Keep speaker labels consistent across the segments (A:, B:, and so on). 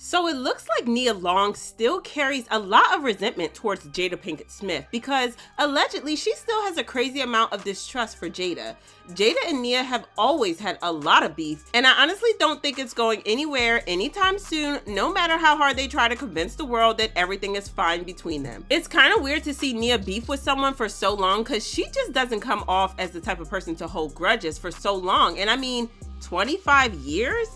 A: So it looks like Nia Long still carries a lot of resentment towards Jada Pinkett-Smith because allegedly she still has a crazy amount of distrust for Jada. Jada and Nia have always had a lot of beef, and I honestly don't think it's going anywhere anytime soon, no matter how hard they try to convince the world that everything is fine between them. It's kind of weird to see Nia beef with someone for so long because she just doesn't come off as the type of person to hold grudges for so long, and I mean, 25 years?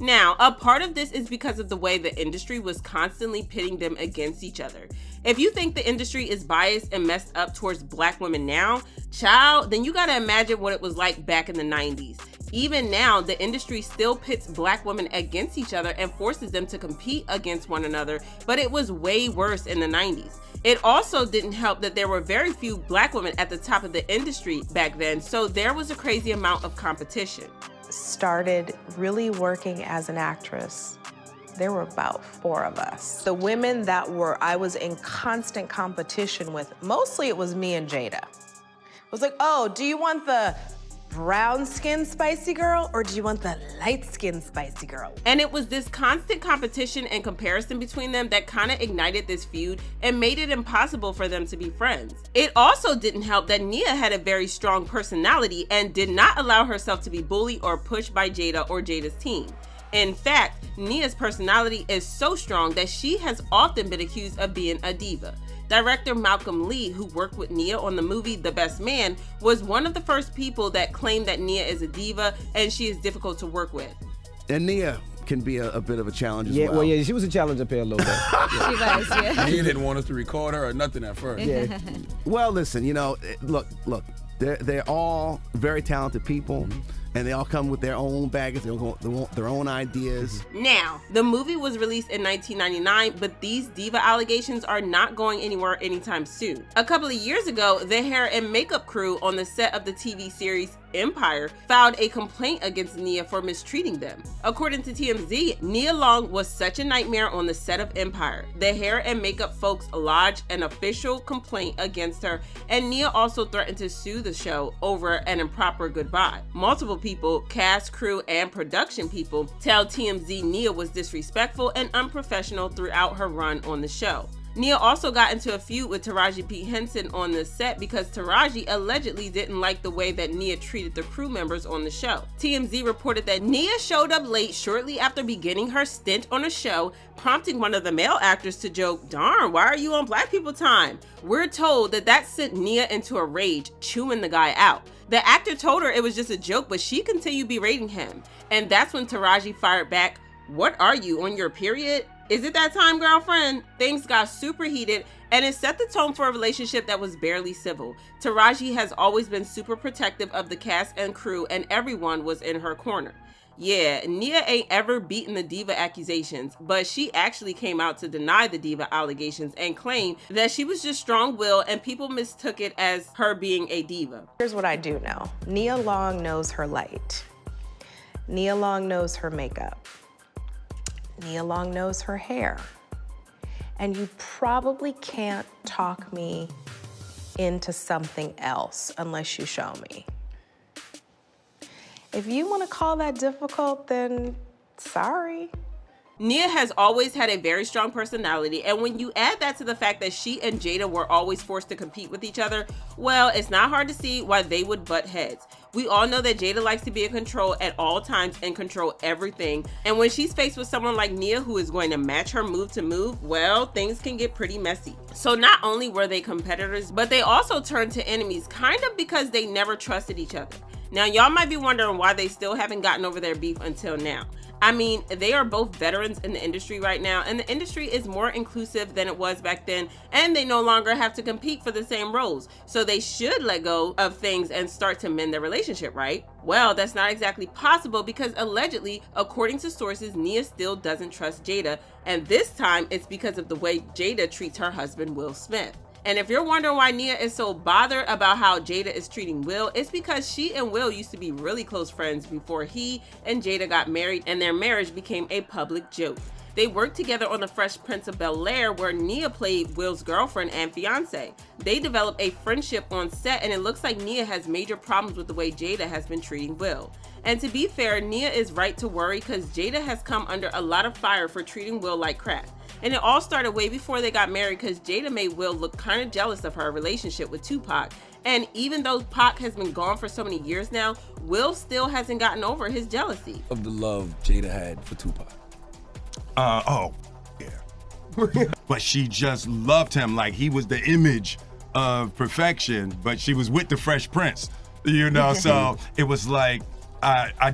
A: Now, a part of this is because of the way the industry was constantly pitting them against each other. If you think the industry is biased and messed up towards black women now, child, then you gotta imagine what it was like back in the 90s. Even now, the industry still pits black women against each other and forces them to compete against one another, but it was way worse in the 90s. It also didn't help that there were very few black women at the top of the industry back then, so there was a crazy amount of competition.
B: Started really working as an actress, there were about 4 of us. The women that I was in constant competition with, mostly it was me and Jada. It was like, oh, do you want the brown-skinned spicy girl or do you want the light-skinned spicy girl?
A: And it was this constant competition and comparison between them that kind of ignited this feud and made it impossible for them to be friends. It also didn't help that Nia had a very strong personality and did not allow herself to be bullied or pushed by Jada or Jada's team. In fact, Nia's personality is so strong that she has often been accused of being a diva. Director Malcolm Lee, who worked with Nia on the movie The Best Man, was one of the first people that claimed that Nia is a diva and she is difficult to work with.
C: And Nia can be a bit of a challenge as well.
D: Well, yeah, she was a challenge up here a little bit.
E: She was, yeah.
F: Nia didn't want us to record her or nothing at first.
D: Yeah.
C: Well, listen, look, they're all very talented people. Mm-hmm. And they all come with their own baggage, they want their own ideas.
A: Now, the movie was released in 1999, but these diva allegations are not going anywhere anytime soon. A couple of years ago, the hair and makeup crew on the set of the TV series Empire filed a complaint against Nia for mistreating them. According to TMZ, Nia Long was such a nightmare on the set of Empire. The hair and makeup folks lodged an official complaint against her, and Nia also threatened to sue the show over an improper goodbye. Multiple people, cast, crew, and production people, tell TMZ Nia was disrespectful and unprofessional throughout her run on the show. Nia also got into a feud with Taraji P. Henson on the set because Taraji allegedly didn't like the way that Nia treated the crew members on the show. TMZ reported that Nia showed up late shortly after beginning her stint on a show, prompting one of the male actors to joke, "Darn, why are you on Black people time?" We're told that sent Nia into a rage, chewing the guy out. The actor told her it was just a joke, but she continued berating him. And that's when Taraji fired back, "What are you, on your period? Is it that time, girlfriend?" Things got super heated and it set the tone for a relationship that was barely civil. Taraji has always been super protective of the cast and crew and everyone was in her corner. Yeah, Nia ain't ever beaten the diva accusations, but she actually came out to deny the diva allegations and claimed that she was just strong-willed and people mistook it as her being a diva.
B: Here's what I do know. Nia Long knows her light. Nia Long knows her makeup. Nia Long knows her hair. And you probably can't talk me into something else unless you show me. If you want to call that difficult, then sorry.
A: Nia has always had a very strong personality, and when you add that to the fact that she and Jada were always forced to compete with each other, well, it's not hard to see why they would butt heads. We all know that Jada likes to be in control at all times and control everything, and when she's faced with someone like Nia who is going to match her move to move, well, things can get pretty messy. So not only were they competitors, but they also turned to enemies, kind of because they never trusted each other. Now, y'all might be wondering why they still haven't gotten over their beef until now. I mean, they are both veterans in the industry right now, and the industry is more inclusive than it was back then, and they no longer have to compete for the same roles. So they should let go of things and start to mend their relationship, right? Well, that's not exactly possible because allegedly, according to sources, Nia still doesn't trust Jada, and this time it's because of the way Jada treats her husband, Will Smith. And if you're wondering why Nia is so bothered about how Jada is treating Will, it's because she and Will used to be really close friends before he and Jada got married and their marriage became a public joke. They worked together on The Fresh Prince of Bel-Air, where Nia played Will's girlfriend and fiance. They developed a friendship on set, and it looks like Nia has major problems with the way Jada has been treating Will. And to be fair, Nia is right to worry because Jada has come under a lot of fire for treating Will like crap. And it all started way before they got married because Jada made Will look kind of jealous of her relationship with Tupac. And even though Pac has been gone for so many years now, Will still hasn't gotten over his jealousy.
F: Of the love Jada had for Tupac.
D: But she just loved him like he was the image of perfection, but she was with the Fresh Prince, you know? So it was like, I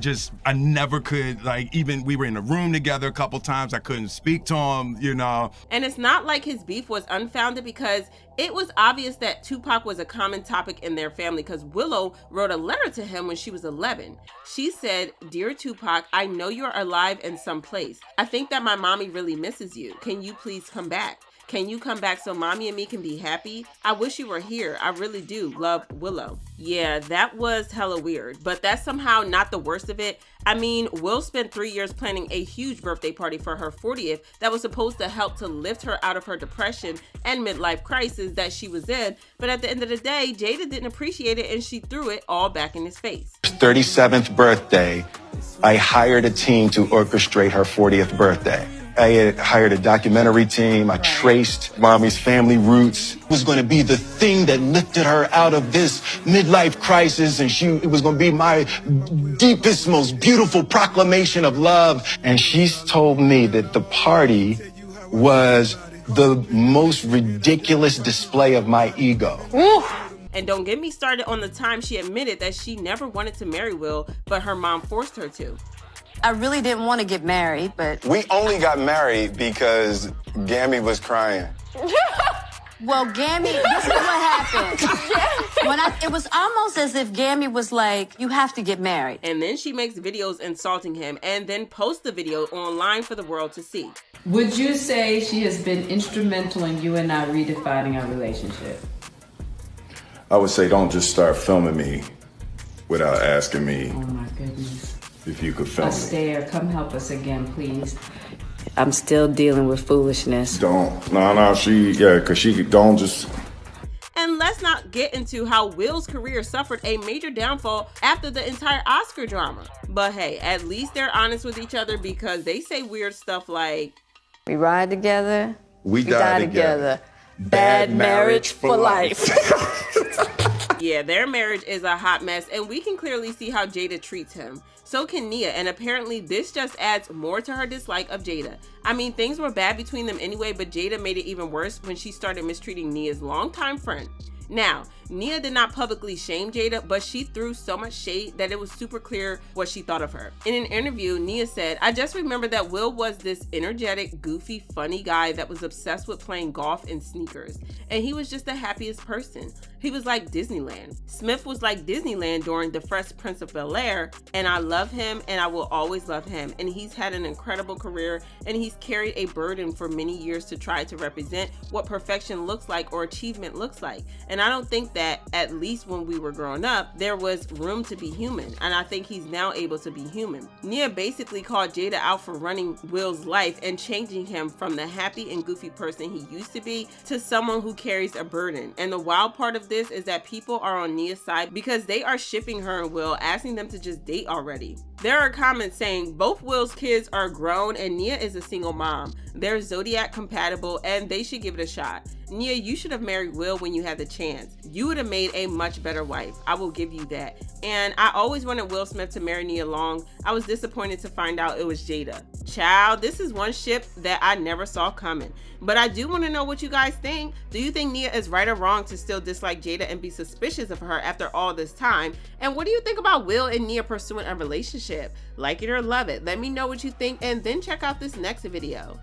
D: never could, like, even we were in a room together a couple times, I couldn't speak to him, you know.
A: And it's not like his beef was unfounded because it was obvious that Tupac was a common topic in their family because Willow wrote a letter to him when she was 11. She said, "Dear Tupac, I know you're alive in some place. I think that my mommy really misses you. Can you please come back? Can you come back so mommy and me can be happy? I wish you were here. I really do. Love, Willow." Yeah, that was hella weird, but that's somehow not the worst of it. I mean, Will spent 3 years planning a huge birthday party for her 40th that was supposed to help to lift her out of her depression and midlife crisis that she was in, but at the end of the day, Jada didn't appreciate it and she threw it all back in his face.
E: 37th birthday, I hired a team to orchestrate her 40th birthday. I had hired a documentary team. I traced mommy's family roots. It was going to be the thing that lifted her out of this midlife crisis, and it was going to be my deepest, most beautiful proclamation of love. And she's told me that the party was the most ridiculous display of my ego.
A: Woo! And don't get me started on the time she admitted that she never wanted to marry Will, but her mom forced her to.
G: I really didn't want to get married, but...
E: We only got married because Gammy was crying.
G: Well, Gammy, this is what happened. It was almost as if Gammy was like, you have to get married.
A: And then she makes videos insulting him and then posts the video online for the world to see.
H: Would you say she has been instrumental in you and I redefining our relationship?
I: I would say don't just start filming me without asking me.
H: Oh my goodness.
I: If you could film me.
H: Astaire, come help us again, please. I'm still dealing with foolishness.
I: Because she don't just...
A: And let's not get into how Will's career suffered a major downfall after the entire Oscar drama. But hey, at least they're honest with each other because they say weird stuff like,
H: "We ride together,
I: we die together.
H: Bad marriage for life."
A: Yeah, their marriage is a hot mess, and we can clearly see how Jada treats him. So can Nia, and apparently this just adds more to her dislike of Jada. I mean, things were bad between them anyway, but Jada made it even worse when she started mistreating Nia's longtime friend. Now, Nia did not publicly shame Jada, but she threw so much shade that it was super clear what she thought of her. In an interview, Nia said, "I just remember that Will was this energetic, goofy, funny guy that was obsessed with playing golf and sneakers. And he was just the happiest person. He was like Disneyland. Smith was like Disneyland during The Fresh Prince of Bel-Air, and I love him and I will always love him. And he's had an incredible career and he's carried a burden for many years to try to represent what perfection looks like or achievement looks like. And I don't think that, at least when we were growing up, there was room to be human. And I think he's now able to be human." Nia basically called Jada out for running Will's life and changing him from the happy and goofy person he used to be to someone who carries a burden. And the wild part of this is that people are on Nia's side because they are shipping her and Will, asking them to just date already. There are comments saying both Will's kids are grown and Nia is a single mom. They're zodiac compatible and they should give it a shot. Nia, you should have married Will when you had the chance. You would have made a much better wife. I will give you that. And I always wanted Will Smith to marry Nia Long. I was disappointed to find out it was Jada. Child, this is one ship that I never saw coming. But I do want to know what you guys think. Do you think Nia is right or wrong to still dislike Jada and be suspicious of her after all this time? And what do you think about Will and Nia pursuing a relationship? Like it or love it? Let me know what you think and then check out this next video.